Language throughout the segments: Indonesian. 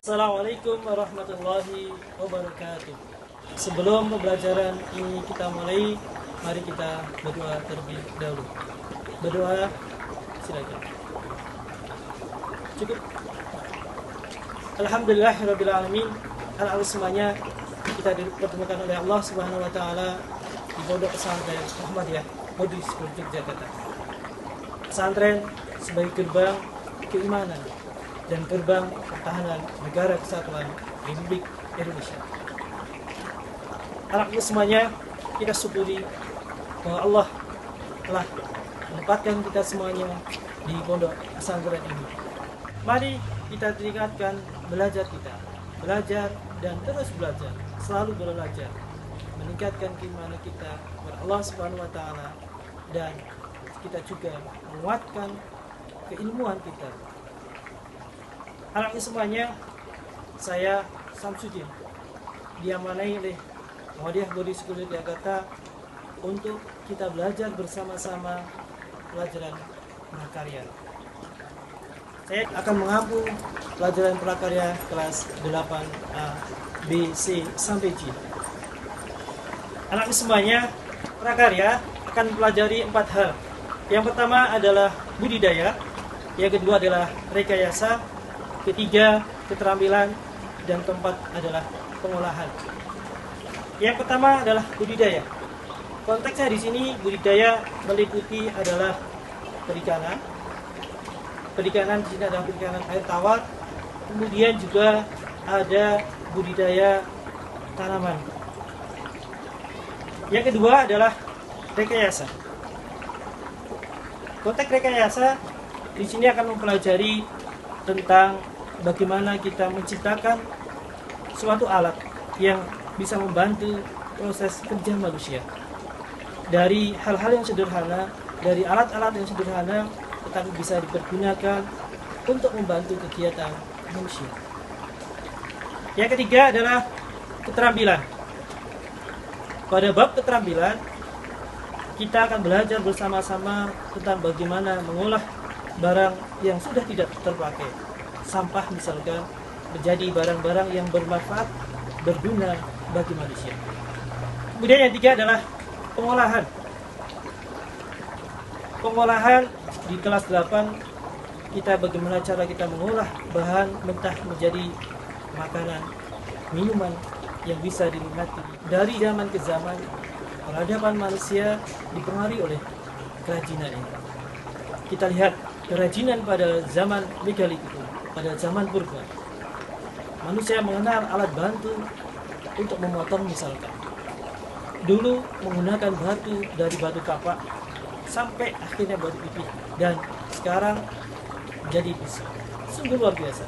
Assalamualaikum warahmatullahi wabarakatuh. Sebelum pembelajaran ini kita mulai, mari kita berdoa terlebih dahulu. Berdoa, silakan. Cukup. Alhamdulillahirabbil alamin. Anak-anak semuanya kita dipertemukan oleh Allah Subhanahu wa taala di Pondok Pesantren Muhammadiyah Modis Yogyakarta. Pesantren sebagai gerbang keimanan dan gerbang pertahanan negara kesatuan Republik Indonesia. Anak-anak semuanya, kita syukuri bahwa Allah telah menempatkan kita semuanya di pondok pesantren ini. Mari kita tingkatkan belajar kita, belajar dan terus belajar, selalu belajar, meningkatkan keimanan kita kepada Allah Subhanahu wa taala, dan kita juga menguatkan keilmuan kita. Anak-anak semuanya, saya Samsudin diamanai oleh Muhammadiyah Body School Jakarta untuk kita belajar bersama-sama pelajaran prakarya. Saya akan mengampu pelajaran prakarya kelas 8A, B, C, sampai G. Anak-anak semuanya, prakarya akan mempelajari 4 hal. Yang pertama adalah budidaya, yang kedua adalah rekayasa, ketiga keterampilan, dan keempat adalah pengolahan. Yang pertama adalah budidaya. Konteksnya di sini budidaya meliputi adalah perikanan. Perikanan di sini adalah perikanan air tawar. Kemudian juga ada budidaya tanaman. Yang kedua adalah rekayasa. Konteks rekayasa di sini akan mempelajari tentang bagaimana kita menciptakan suatu alat yang bisa membantu proses kerja manusia. Dari hal-hal yang sederhana, dari alat-alat yang sederhana, tetapi bisa dipergunakan untuk membantu kegiatan manusia. Yang ketiga adalah keterampilan. Pada bab keterampilan, kita akan belajar bersama-sama tentang bagaimana mengolah barang yang sudah tidak terpakai. Sampah misalkan menjadi barang-barang yang bermanfaat, berguna bagi manusia. Kemudian yang tiga adalah pengolahan. Pengolahan di kelas 8 kita bagaimana cara kita mengolah bahan mentah menjadi makanan, minuman yang bisa dinikmati. Dari zaman ke zaman, peradaban manusia dipengaruhi oleh kerajinan ini. Kita lihat kerajinan pada zaman megalitik, pada zaman purba. Manusia mengenal alat bantu untuk memotong misalkan. Dulu menggunakan batu dari batu kapak sampai akhirnya batu pipih, dan sekarang jadi pisau. Sungguh luar biasa.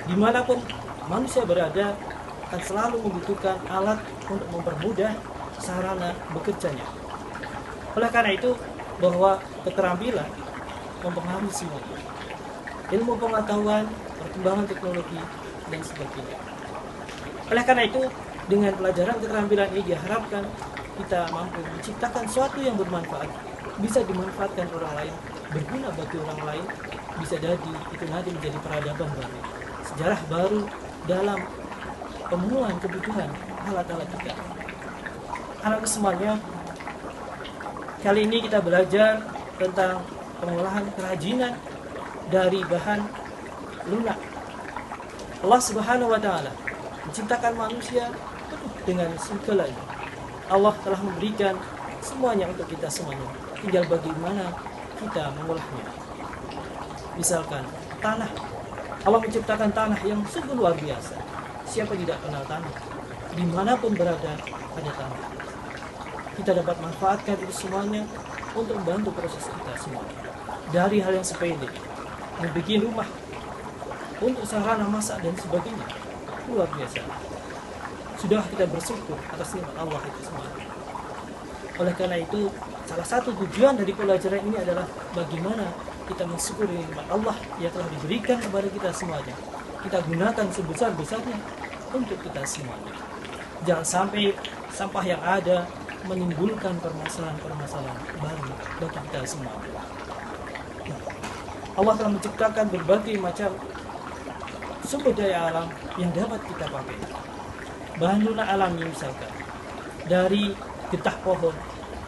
Dimanapun manusia berada akan selalu membutuhkan alat untuk mempermudah sarana bekerjanya. Oleh karena itu, bahwa keterampilan mempengaruhi semuanya. Ilmu pengetahuan, perkembangan teknologi, dan sebagainya. Oleh karena itu, dengan pelajaran keterampilan ini diharapkan kita mampu menciptakan sesuatu yang bermanfaat, bisa dimanfaatkan orang lain, berguna bagi orang lain, bisa jadi itu nanti menjadi peradaban baru, sejarah baru dalam pemenuhan kebutuhan alat-alat kita. Anak semuanya, kali ini kita belajar tentang pengolahan kerajinan dari bahan lunak. Allah Subhanahu wa taala menciptakan manusia penuh dengan segalanya. Allah telah memberikan semuanya untuk kita semuanya. Tinggal bagaimana kita mengolahnya. Misalkan tanah. Allah menciptakan tanah yang sungguh luar biasa. Siapa tidak kenal tanah? Dimanapun berada ada tanah. Kita dapat manfaatkan itu semuanya untuk membantu proses kita semua. Dari hal yang sepele, membuat rumah, untuk sarana masak dan sebagainya, luar biasa. Sudah kita bersyukur atas nikmat Allah itu semua. Oleh karena itu, salah satu tujuan dari pelajaran ini adalah bagaimana kita mensyukuri nikmat Allah yang telah diberikan kepada kita semuanya. Kita gunakan sebesar-besarnya untuk kita semuanya. Jangan sampai sampah yang ada menimbulkan permasalahan-permasalahan baru bagi kita semua. Allah telah menciptakan berbagai macam sumber daya alam yang dapat kita pakai. Bahan lunak alami misalkan dari getah pohon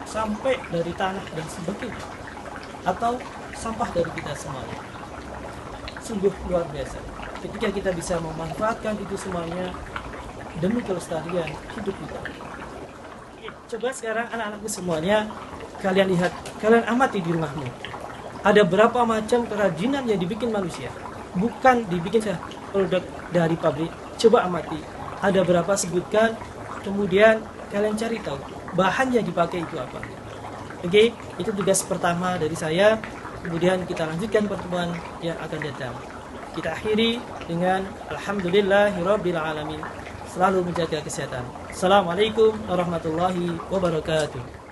sampai dari tanah dan sebagainya, atau sampah dari kita semuanya. Sungguh luar biasa ketika kita bisa memanfaatkan itu semuanya demi kelestarian hidup kita. Coba sekarang anak-anakku semuanya, kalian lihat, kalian amati di rumahmu. Ada berapa macam kerajinan yang dibikin manusia, bukan dibikin produk dari pabrik. Coba amati, ada berapa, sebutkan, kemudian kalian cari tahu bahan yang dipakai itu apa. Oke, itu tugas pertama dari saya. Kemudian kita lanjutkan pertemuan yang akan datang. Kita akhiri dengan alhamdulillahirabbil alamin. Selalu menjaga kesehatan. Assalamualaikum warahmatullahi wabarakatuh.